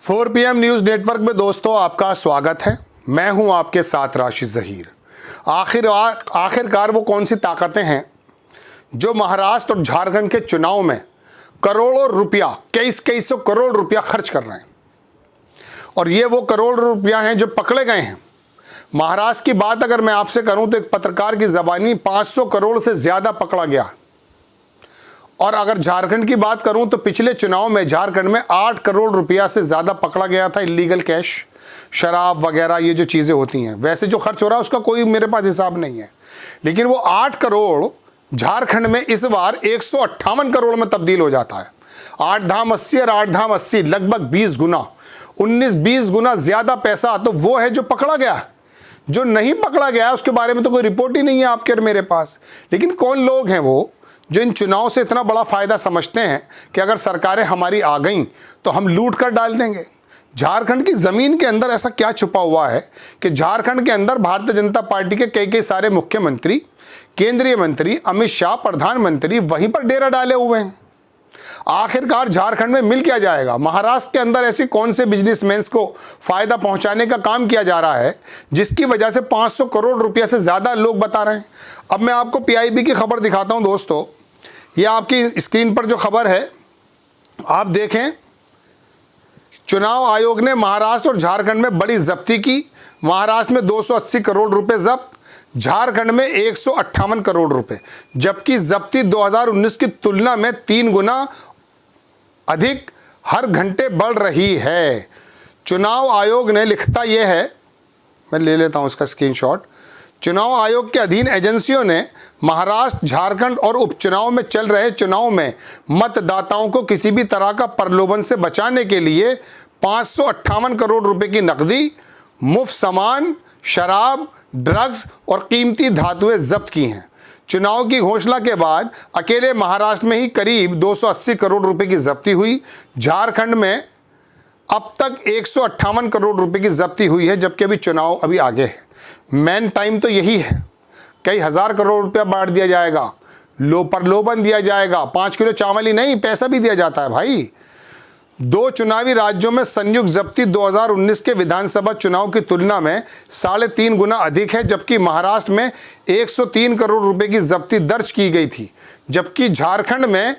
4 PM news network में दोस्तों आपका स्वागत है। मैं हूं आपके साथ राशिद ज़हीर। आखिरकार वो कौन सी ताकतें हैं जो महाराष्ट्र और झारखंड के चुनाव में करोड़ों रुपया, कई सौ करोड़ रुपया खर्च कर रहे हैं। और ये वो करोड़ रुपया हैं जो पकड़े गए हैं। महाराष्ट्र की बात अगर मैं आपसे करूं तो एक पत्रकार की ज़बानी 500 करोड़ से ज़्यादा पकड़ा गया। और अगर झारखंड की बात करूं तो पिछले चुनाव में झारखंड में 8 करोड़ रुपया से ज़्यादा पकड़ा गया था। इलीगल कैश, शराब वगैरह ये जो चीज़ें होती हैं, वैसे जो खर्च हो रहा है उसका कोई मेरे पास हिसाब नहीं है, लेकिन वो 8 करोड़ झारखंड में इस बार 158 करोड़ में तब्दील हो जाता है। 8 धाम 80 और 8 धाम 80 लगभग 20 गुना, 19-20 गुना ज़्यादा पैसा तो वो है जो पकड़ा गया। जो नहीं पकड़ा गया उसके बारे में तो कोई रिपोर्ट ही नहीं है आपके और मेरे पास। लेकिन कौन लोग हैं वो जो इन चुनाव से इतना बड़ा फ़ायदा समझते हैं कि अगर सरकारें हमारी आ गईं तो हम लूट कर डाल देंगे। झारखंड की ज़मीन के अंदर ऐसा क्या छुपा हुआ है कि झारखंड के अंदर भारतीय जनता पार्टी के कई सारे मुख्यमंत्री, केंद्रीय मंत्री, अमित शाह, प्रधानमंत्री वहीं पर डेरा डाले हुए हैं। आखिरकार झारखंड में मिल क्या जाएगा? महाराष्ट्र के अंदर ऐसे कौन से बिजनेसमैन को फ़ायदा पहुंचाने का काम किया जा रहा है जिसकी वजह से 500 करोड़ रुपया से ज़्यादा लोग बता रहे हैं। अब मैं आपको PIB की खबर दिखाता हूं दोस्तों। ये आपकी स्क्रीन पर जो खबर है आप देखें। चुनाव आयोग ने महाराष्ट्र और झारखंड में बड़ी जब्ती की। महाराष्ट्र में 280 करोड़ रुपए जब्त, झारखंड में 158 करोड़ रुपए, जबकि जब्ती 2019 की तुलना में 3 गुना अधिक हर घंटे बढ़ रही है। चुनाव आयोग ने लिखता यह है, मैं ले लेता हूं इसका स्क्रीनशॉट। चुनाव आयोग के अधीन एजेंसियों ने महाराष्ट्र, झारखंड और उपचुनाव में चल रहे चुनाव में मतदाताओं को किसी भी तरह का प्रलोभन से बचाने के लिए 558 करोड़ रुपए की नकदी, मुफ्त सामान, शराब, ड्रग्स और कीमती धातुएं जब्त की हैं। चुनाव की घोषणा के बाद अकेले महाराष्ट्र में ही करीब 280 करोड़ रुपए की जब्ती हुई। झारखंड में अब तक 158 करोड़ रुपए की जब्ती हुई है, जबकि अभी चुनाव अभी आगे है। मेन टाइम तो यही है। कई हज़ार करोड़ रुपया बांट दिया जाएगा, प्रलोभन दिया जाएगा। 5 किलो चावल ही नहीं, पैसा भी दिया जाता है भाई। 2 चुनावी राज्यों में संयुक्त जब्ती 2019 के विधानसभा चुनाव की तुलना में 3.5 गुना अधिक है, जबकि महाराष्ट्र में 103 करोड़ रुपए की जब्ती दर्ज की गई थी, जबकि झारखंड में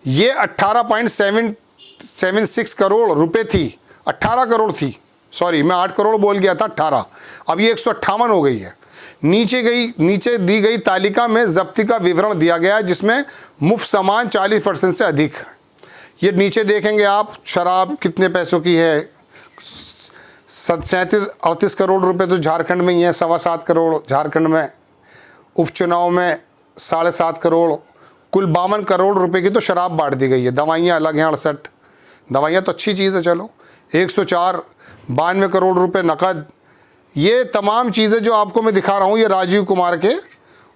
ये 18.76 करोड़ रुपए थी। 18 करोड़ थी, सॉरी मैं 8 करोड़ बोल गया था, 18, अब ये 158 हो गई है। नीचे दी गई तालिका में जब्ती का विवरण दिया गया है, जिसमें मुफ्त सामान 40% से अधिक है। ये नीचे देखेंगे आप, शराब कितने पैसों की है, 37-38 करोड़ रुपए तो झारखंड में ही है, 7.25 करोड़ झारखंड में, उपचुनाव में 7.5 करोड़, कुल 52 करोड़ रुपए की तो शराब बांट दी गई है। दवाइयाँ अलग हैं 68, दवाइयाँ तो अच्छी चीज़ है, चलो 104, 92 करोड़ रुपए नकद। ये तमाम चीज़ें जो आपको मैं दिखा रहा हूँ ये राजीव कुमार के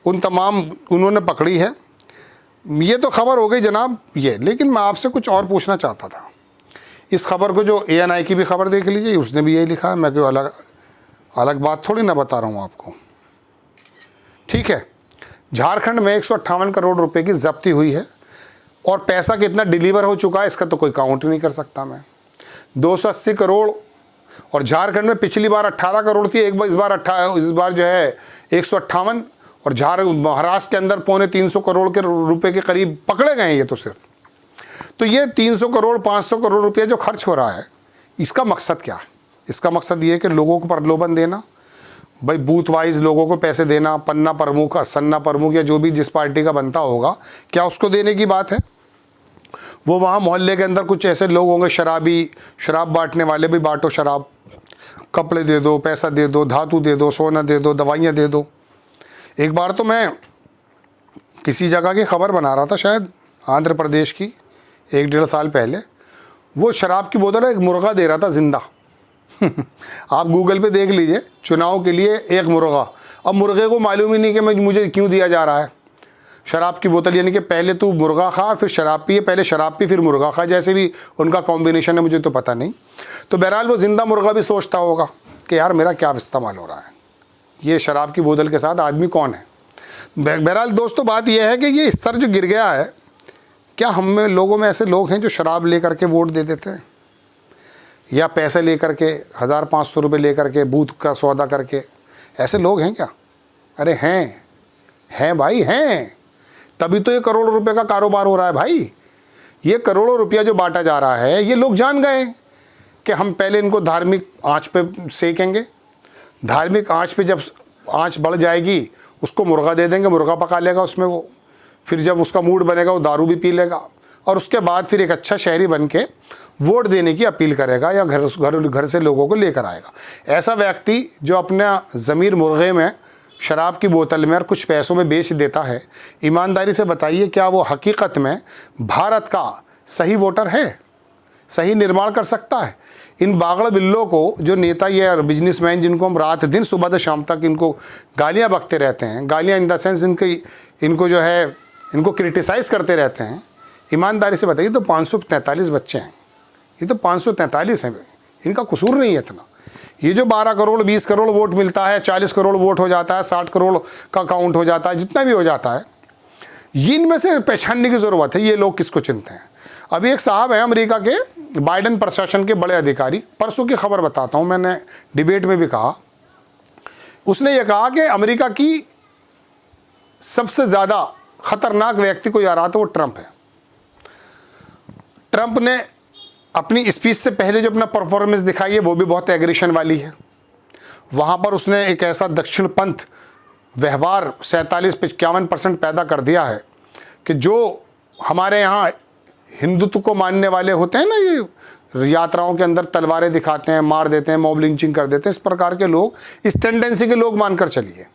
उन्होंने पकड़ी है। ये तो खबर हो गई जनाब ये, लेकिन मैं आपसे कुछ और पूछना चाहता था। इस खबर को जो ANI की भी खबर देख लीजिए, उसने भी यही लिखा है। मैं कोई अलग बात थोड़ी ना बता रहा हूँ आपको, ठीक है। झारखंड में 158 करोड़ रुपए की जब्ती हुई है और पैसा कितना डिलीवर हो चुका है इसका तो कोई काउंट ही नहीं कर सकता मैं। 280 करोड़, और झारखंड में पिछली बार 18 करोड़ थी, इस बार जो है 158, और महाराष्ट्र के अंदर 350 करोड़ के रुपए के करीब पकड़े गए हैं ये तो सिर्फ। तो ये 300 करोड़ 500 करोड़ रुपये जो खर्च हो रहा है, इसका मकसद क्या है? इसका मकसद ये है कि लोगों को प्रलोभन देना, भाई बूथ वाइज लोगों को पैसे देना, पन्ना प्रमुख और सन्ना प्रमुख या जो भी जिस पार्टी का बनता होगा, क्या उसको देने की बात है? वो वहाँ मोहल्ले के अंदर कुछ ऐसे लोग होंगे शराबी, शराब बांटने वाले, भी बांटो शराब, कपड़े दे दो, पैसा दे दो, धातु दे दो, सोना दे दो, दवाइयाँ दे दो। एक बार तो मैं किसी जगह की खबर बना रहा था, शायद आंध्र प्रदेश की, 1-1.5 साल पहले। वो शराब की बोतल एक मुर्गा दे रहा था जिंदा। आप गूगल पे देख लीजिए, चुनाव के लिए एक मुर्गा। अब मुर्गे को मालूम ही नहीं कि मुझे क्यों दिया जा रहा है शराब की बोतल, यानी कि पहले तू मुर्गा खा फिर शराब पिए, पहले शराब पी फिर मुर्गा खा, जैसे भी उनका कॉम्बिनेशन है मुझे तो पता नहीं। तो बहरहाल वो जिंदा मुर्गा भी सोचता होगा कि यार मेरा क्या इस्तेमाल हो रहा है, ये शराब की बोतल के साथ आदमी कौन है। बहरहाल दोस्तों बात यह है कि ये स्तर जो गिर गया है, क्या हम में लोगों में ऐसे लोग हैं जो शराब ले करके वोट दे देते हैं? या पैसे लेकर के 1500 रुपये लेकर के बूथ का सौदा करके, ऐसे लोग हैं क्या? अरे हैं भाई, हैं। तभी तो ये करोड़ों रुपए का कारोबार हो रहा है भाई। ये करोड़ों रुपया जो बांटा जा रहा है, ये लोग जान गए कि हम पहले इनको धार्मिक आंच पे सेकेंगे, धार्मिक आंच पे जब आंच बढ़ जाएगी उसको मुर्गा दे देंगे, मुर्गा पका लेगा उसमें वो, फिर जब उसका मूड बनेगा वो दारू भी पी लेगा, और उसके बाद फिर एक अच्छा शहरी बन के वोट देने की अपील करेगा या घर से लोगों को लेकर आएगा। ऐसा व्यक्ति जो अपना ज़मीर मुर्गे में, शराब की बोतल में और कुछ पैसों में बेच देता है, ईमानदारी से बताइए क्या वो हकीकत में भारत का सही वोटर है, सही निर्माण कर सकता है? इन बागड़ बिल्लों को जो नेता ये बिजनेसमैन जिनको हम रात दिन सुबह से शाम तक इनको गालियां बकते रहते हैं, गालियां इन द सेंस इनको जो है इनको क्रिटिसाइज़ करते रहते हैं, ईमानदारी से बताइए तो 543 बच्चे हैं, ये तो 543 हैं, इनका कसूर नहीं है इतना। ये जो 12 करोड़ 20 करोड़ वोट मिलता है, 40 करोड़ वोट हो जाता है, 60 करोड़ का काउंट हो जाता है, जितना भी हो जाता है, ये इनमें से पहचानने की ज़रूरत है ये लोग किसको चुनते हैं। अभी एक साहब हैं अमेरिका के बाइडेन प्रशासन के बड़े अधिकारी, परसों की खबर बताता हूँ, मैंने डिबेट में भी कहा, उसने ये कहा कि अमेरिका की सबसे ज़्यादा ख़तरनाक व्यक्ति को याद आता वो ट्रंप है। ट्रंप ने अपनी स्पीच से पहले जो अपना परफॉर्मेंस दिखाई है वो भी बहुत एग्रेशन वाली है। वहाँ पर उसने एक ऐसा दक्षिण पंथ व्यवहार 47-51% पैदा कर दिया है कि जो हमारे यहाँ हिंदुत्व को मानने वाले होते हैं ना, ये यात्राओं के अंदर तलवारें दिखाते हैं, मार देते हैं, मॉब लिंचिंग कर देते हैं, इस प्रकार के लोग, इस टेंडेंसी के लोग मानकर चलिए।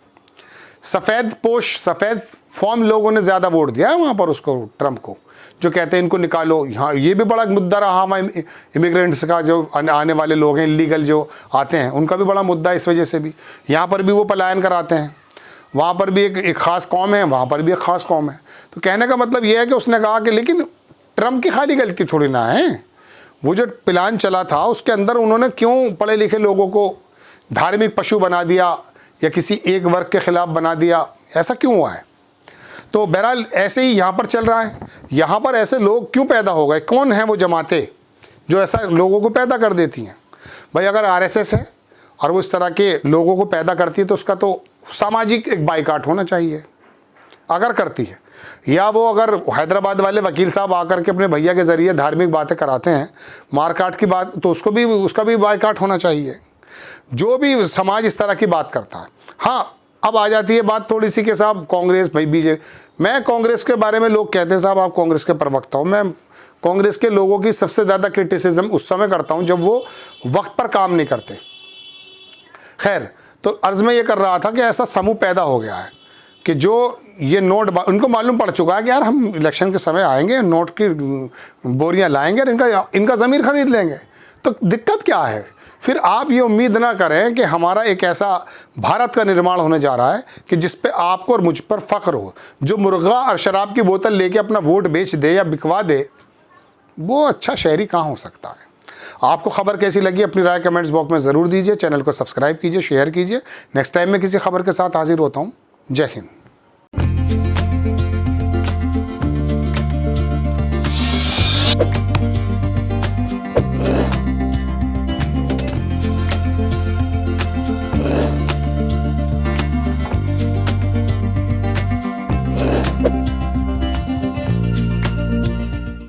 सफ़ेद पोश सफ़ेद फॉर्म लोगों ने ज़्यादा वोट दिया है वहाँ पर उसको, ट्रंप को, जो कहते हैं इनको निकालो। यहाँ ये भी बड़ा मुद्दा रहा हमारे इमिग्रेंट्स का, जो आने वाले लोग हैं इलीगल जो आते हैं, उनका भी बड़ा मुद्दा इस वजह से भी। यहाँ पर भी वो पलायन कराते हैं, वहाँ पर भी एक ख़ास कौम है, वहाँ पर भी एक ख़ास कौम है। तो कहने का मतलब ये है कि उसने कहा कि लेकिन ट्रंप की खाली गलती थोड़ी ना है, वो जो प्लान चला था उसके अंदर उन्होंने क्यों पढ़े लिखे लोगों को धार्मिक पशु बना दिया या किसी एक वर्ग के ख़िलाफ़ बना दिया, ऐसा क्यों हुआ है? तो बहरहाल ऐसे ही यहाँ पर चल रहा है। यहाँ पर ऐसे लोग क्यों पैदा हो गए? कौन हैं वो जमातें जो ऐसा लोगों को पैदा कर देती हैं? भाई अगर आरएसएस है और वो इस तरह के लोगों को पैदा करती है तो उसका तो सामाजिक एक बाइकाट होना चाहिए, अगर करती है। या वो अगर हैदराबाद वाले वकील साहब आकर के अपने भैया के ज़रिए धार्मिक बातें कराते हैं, मारकाट की बात, तो उसका भी बाइकाट होना चाहिए। जो भी समाज इस तरह की बात करता है। हाँ, अब आ जाती है बात थोड़ी सी कि साहब कांग्रेस, भाई बीजेपी, मैं कांग्रेस के बारे में लोग कहते हैं साहब आप कांग्रेस के प्रवक्ता हो, मैं कांग्रेस के लोगों की सबसे ज़्यादा क्रिटिसिज्म उस समय करता हूं जब वो वक्त पर काम नहीं करते। खैर, तो अर्ज़ में ये कर रहा था कि ऐसा समूह पैदा हो गया है कि जो ये नोट, उनको मालूम पड़ चुका है कि यार हम इलेक्शन के समय आएंगे, नोट की बोरियां लाएंगे और इनका ज़मीर खरीद लेंगे। तो दिक्कत क्या है? फिर आप ये उम्मीद ना करें कि हमारा एक ऐसा भारत का निर्माण होने जा रहा है कि जिस पे आपको और मुझ पर फ़ख्र हो। जो मुर्गा और शराब की बोतल लेके अपना वोट बेच दे या बिकवा दे, वो अच्छा शहरी कहाँ हो सकता है? आपको खबर कैसी लगी अपनी राय कमेंट्स बॉक्स में ज़रूर दीजिए। चैनल को सब्सक्राइब कीजिए, शेयर कीजिए। नेक्स्ट टाइम मैं किसी खबर के साथ हाजिर होता हूँ। जय हिंद।